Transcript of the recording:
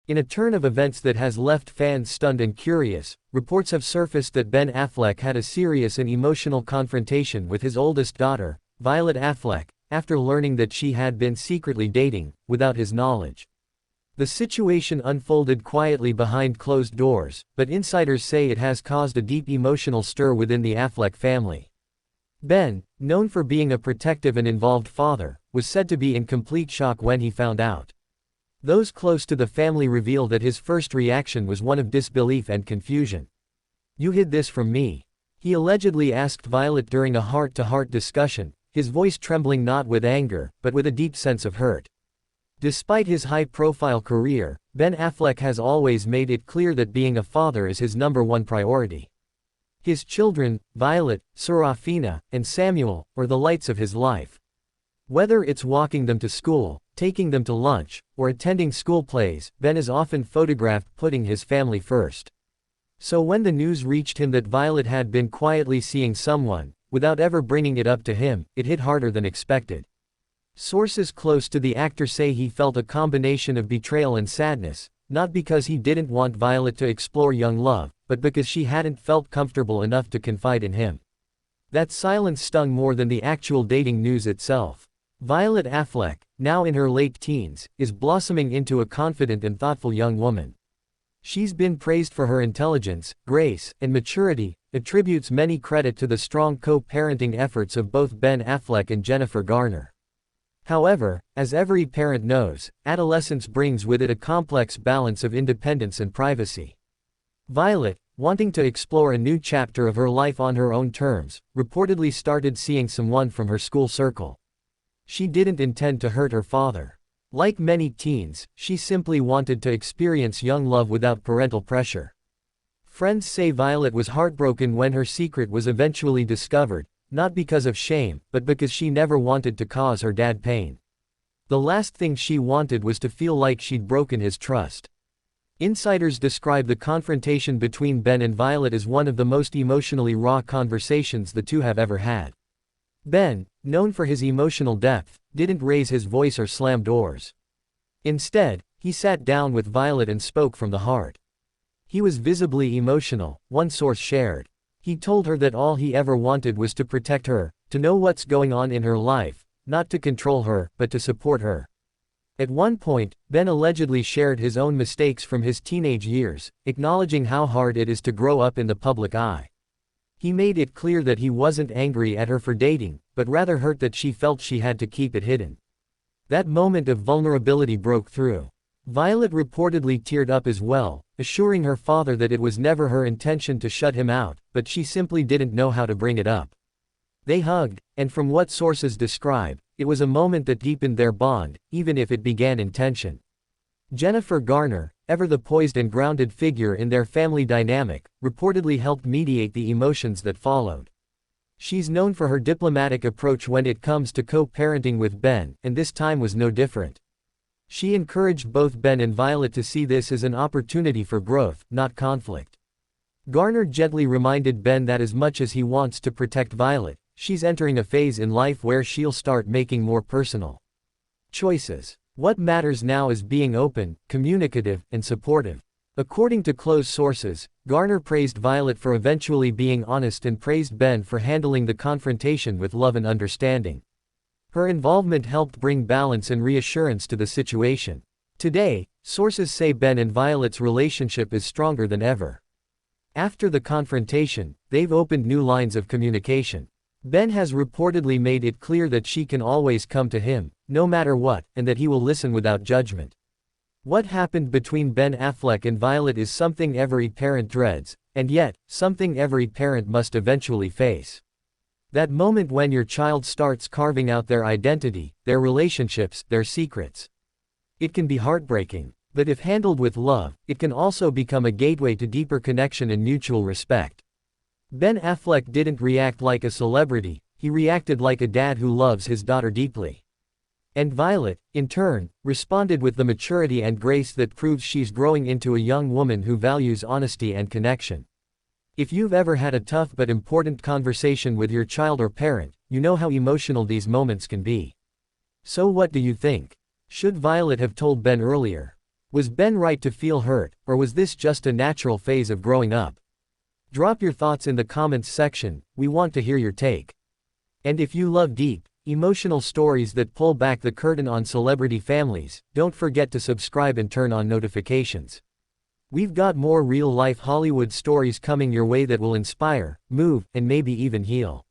In a turn of events that has left fans stunned and curious, reports have surfaced that Ben Affleck had a serious and emotional confrontation with his oldest daughter, Violet Affleck, after learning that she had been secretly dating, without his knowledge. The situation unfolded quietly behind closed doors, but insiders say it has caused a deep emotional stir within the Affleck family. Ben, known for being a protective and involved father, was said to be in complete shock when he found out. Those close to the family reveal that his first reaction was one of disbelief and confusion. "You hid this from me?" he allegedly asked Violet during a heart-to-heart discussion, his voice trembling not with anger, but with a deep sense of hurt. Despite his high-profile career, Ben Affleck has always made it clear that being a father is his #1 priority. His children, Violet, Serafina, and Samuel, are the lights of his life. Whether it's walking them to school, taking them to lunch, or attending school plays, Ben is often photographed putting his family first. So when the news reached him that Violet had been quietly seeing someone, without ever bringing it up to him, it hit harder than expected. Sources close to the actor say he felt a combination of betrayal and sadness, not because he didn't want Violet to explore young love, but because she hadn't felt comfortable enough to confide in him. That silence stung more than the actual dating news itself. Violet Affleck, now in her late teens, is blossoming into a confident and thoughtful young woman. She's been praised for her intelligence, grace, and maturity, attributes many credit to the strong co-parenting efforts of both Ben Affleck and Jennifer Garner. However, as every parent knows, adolescence brings with it a complex balance of independence and privacy. Violet, wanting to explore a new chapter of her life on her own terms, reportedly started seeing someone from her school circle. She didn't intend to hurt her father. Like many teens, she simply wanted to experience young love without parental pressure. Friends say Violet was heartbroken when her secret was eventually discovered, not because of shame, but because she never wanted to cause her dad pain. The last thing she wanted was to feel like she'd broken his trust. Insiders describe the confrontation between Ben and Violet as one of the most emotionally raw conversations the two have ever had. Ben, known for his emotional depth, didn't raise his voice or slam doors. Instead, he sat down with Violet and spoke from the heart. He was visibly emotional, one source shared. He told her that all he ever wanted was to protect her, to know what's going on in her life, not to control her, but to support her. At one point, Ben allegedly shared his own mistakes from his teenage years, acknowledging how hard it is to grow up in the public eye. He made it clear that he wasn't angry at her for dating, but rather hurt that she felt she had to keep it hidden. That moment of vulnerability broke through. Violet reportedly teared up as well, assuring her father that it was never her intention to shut him out, but she simply didn't know how to bring it up. They hugged, and from what sources describe, it was a moment that deepened their bond, even if it began in tension. Jennifer Garner, ever the poised and grounded figure in their family dynamic, reportedly helped mediate the emotions that followed. She's known for her diplomatic approach when it comes to co-parenting with Ben, and this time was no different. She encouraged both Ben and Violet to see this as an opportunity for growth, not conflict. Garner gently reminded Ben that as much as he wants to protect Violet, she's entering a phase in life where she'll start making more personal choices. What matters now is being open, communicative, and supportive. According to close sources, Garner praised Violet for eventually being honest and praised Ben for handling the confrontation with love and understanding. Her involvement helped bring balance and reassurance to the situation. Today, sources say Ben and Violet's relationship is stronger than ever. After the confrontation, they've opened new lines of communication. Ben has reportedly made it clear that she can always come to him, no matter what, and that he will listen without judgment. What happened between Ben Affleck and Violet is something every parent dreads, and yet, something every parent must eventually face. That moment when your child starts carving out their identity, their relationships, their secrets. It can be heartbreaking, but if handled with love, it can also become a gateway to deeper connection and mutual respect. Ben Affleck didn't react like a celebrity, he reacted like a dad who loves his daughter deeply. And Violet, in turn, responded with the maturity and grace that proves she's growing into a young woman who values honesty and connection. If you've ever had a tough but important conversation with your child or parent, you know how emotional these moments can be. So what do you think? Should Violet have told Ben earlier? Was Ben right to feel hurt, or was this just a natural phase of growing up? Drop your thoughts in the comments section, we want to hear your take. And if you love deep, emotional stories that pull back the curtain on celebrity families, don't forget to subscribe and turn on notifications. We've got more real-life Hollywood stories coming your way that will inspire, move, and maybe even heal.